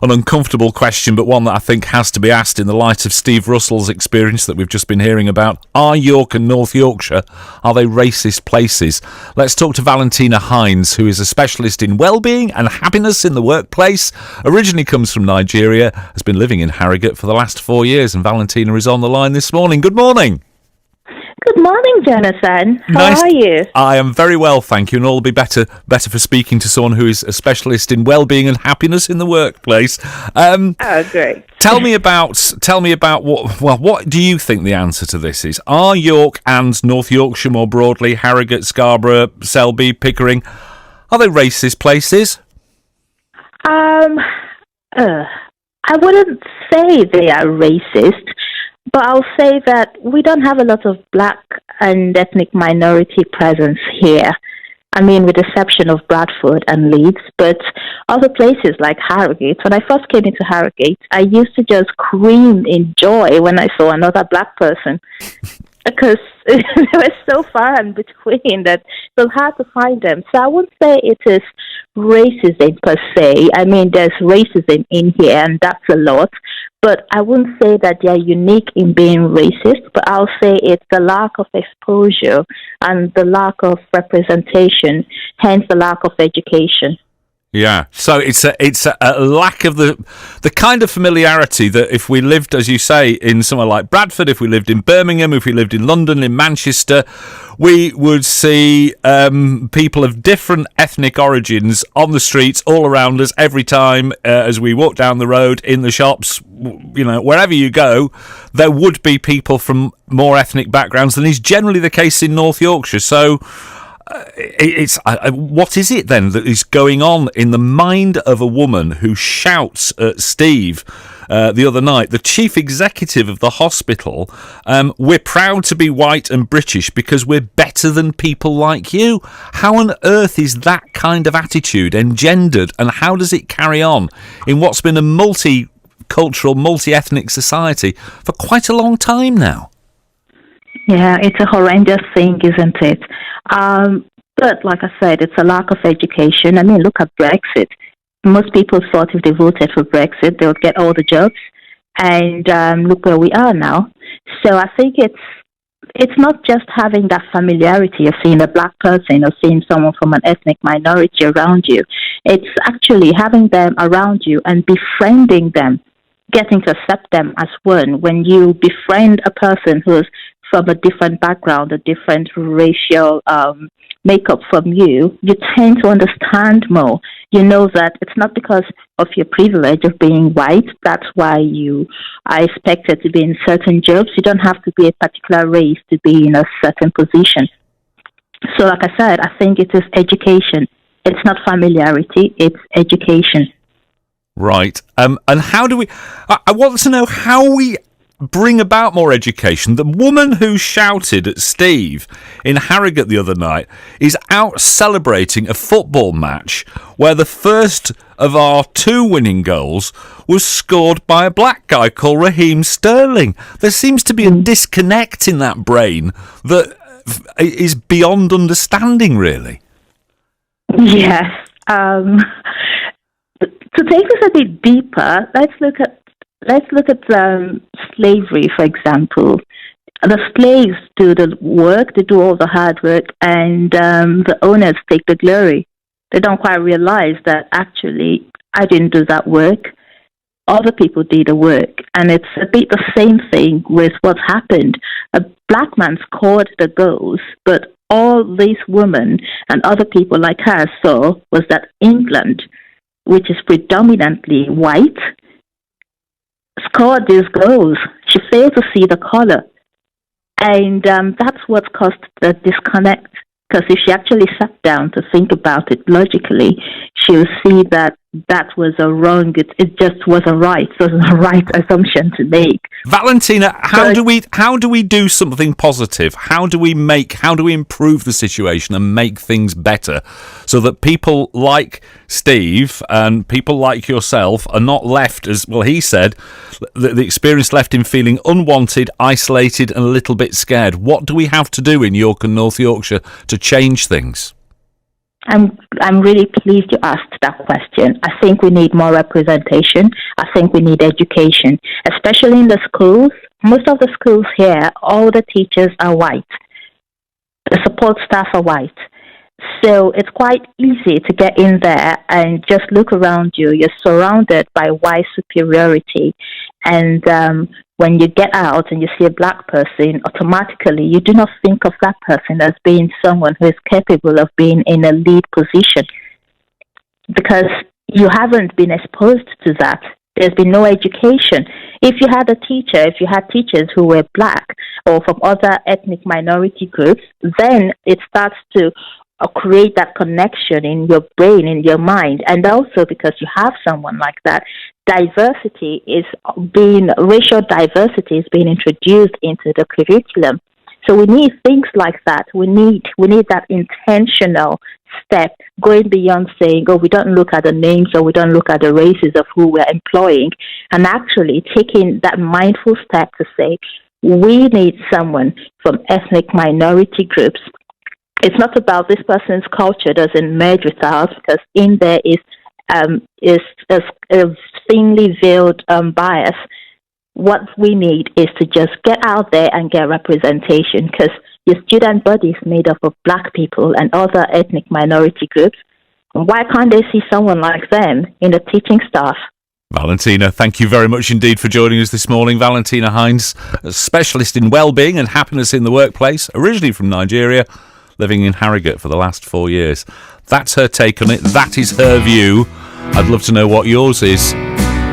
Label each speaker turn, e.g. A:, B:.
A: an uncomfortable question, but one that I think has to be asked in the light of Steve Russell's experience that we've just been hearing about. Are York and North Yorkshire, are they racist places? Let's talk to Valentina Hynes, who is a specialist in wellbeing and happiness in the workplace. Originally comes from Nigeria, has been living in Harrogate for the last 4 years, and Valentina is on the line this morning. Good morning.
B: Good morning, Jonathan. How are you?
A: I am very well, thank you, and all will be better for speaking to someone who is a specialist in well-being and happiness in the workplace.
B: Great.
A: Tell me about what do you think the answer to this is? Are York and North Yorkshire more broadly, Harrogate, Scarborough, Selby, Pickering, are they racist places?
B: I wouldn't say they are racist. But I'll say that we don't have a lot of black and ethnic minority presence here. I mean, with the exception of Bradford and Leeds, but other places like Harrogate. When I first came into Harrogate, I used to just scream in joy when I saw another black person because they were so far in between that it was hard to find them. So I wouldn't say it is racism per se. I mean, there's racism in here, and that's a lot. But I wouldn't say that they're unique in being racist, but I'll say it's the lack of exposure and the lack of representation, hence the lack of education.
A: Yeah, so it's a lack of the kind of familiarity that if we lived, as you say, in somewhere like Bradford, if we lived in Birmingham, if we lived in London, in Manchester, we would see people of different ethnic origins on the streets all around us every time as we walk down the road, in the shops, you know, wherever you go, there would be people from more ethnic backgrounds than is generally the case in North Yorkshire. So what is it then that is going on in the mind of a woman who shouts at Steve the other night, the chief executive of the hospital, we're proud to be white and British because we're better than people like you? How on earth is that kind of attitude engendered, and how does it carry on in what's been a multicultural, multi-ethnic society for quite a long time now?
B: Yeah, it's a horrendous thing, isn't it? But like I said, it's a lack of education. I mean, look at Brexit. Most people thought if they voted for Brexit, they would get all the jobs. And look where we are now. So I think it's not just having that familiarity of seeing a black person or seeing someone from an ethnic minority around you. It's actually having them around you and befriending them, getting to accept them as one. When you befriend a person who's from a different background, a different racial makeup from you, you tend to understand more. You know that it's not because of your privilege of being white, that's why you are expected to be in certain jobs. You don't have to be a particular race to be in a certain position. So like I said, I think it is education. It's not familiarity, it's education.
A: Right. And how do we... I want to know how we bring about more education. The woman who shouted at Steve in Harrogate the other night is out celebrating a football match where the first of our 2 winning goals was scored by a black guy called Raheem Sterling. There seems to be a disconnect in that brain that is beyond understanding, really.
B: Yes. To take this a bit deeper, let's look at slavery, for example. The slaves do the work, they do all the hard work, and the owners take the glory. They don't quite realize that actually I didn't do that work. Other people did the work. And it's a bit the same thing with what's happened. A black man scored the goals, but all these women and other people like her saw was that England, which is predominantly white, scored these goals. She failed to see the color. And that's what's caused the disconnect. Because if she actually sat down to think about it logically, she'll see that that was a wrong, it just wasn't right. It wasn't a right assumption to make.
A: Valentina, how do we do something positive? How do we improve the situation and make things better so that people like Steve and people like yourself are not left, as well he said, the experience left him feeling unwanted, isolated and a little bit scared? What do we have to do in York and North Yorkshire to change things?
B: I'm really pleased you asked that question. I think we need more representation. I think we need education, especially in the schools. Most of the schools here, all the teachers are white. The support staff are white. So it's quite easy to get in there and just look around you. You're surrounded by white superiority. And when you get out and you see a black person, automatically you do not think of that person as being someone who is capable of being in a lead position because you haven't been exposed to that. There's been no education. If you had teachers who were black or from other ethnic minority groups, then it starts to create that connection in your brain, in your mind. And also because you have someone like that, racial diversity is being introduced into the curriculum. So we need things like that. We need that intentional step going beyond saying, oh, we don't look at the names or we don't look at the races of who we're employing, and actually taking that mindful step to say, we need someone from ethnic minority groups. It's not about this person's culture doesn't merge with ours, because in there is a thinly veiled bias. What we need is to just get out there and get representation, because your student body is made up of black people and other ethnic minority groups. Why can't they see someone like them in the teaching staff?
A: Valentina, thank you very much indeed for joining us this morning. Valentina Hynes, a specialist in well-being and happiness in the workplace, originally from Nigeria, living in Harrogate for the last 4 years. That's her take on it. That is her view. I'd love to know what yours is.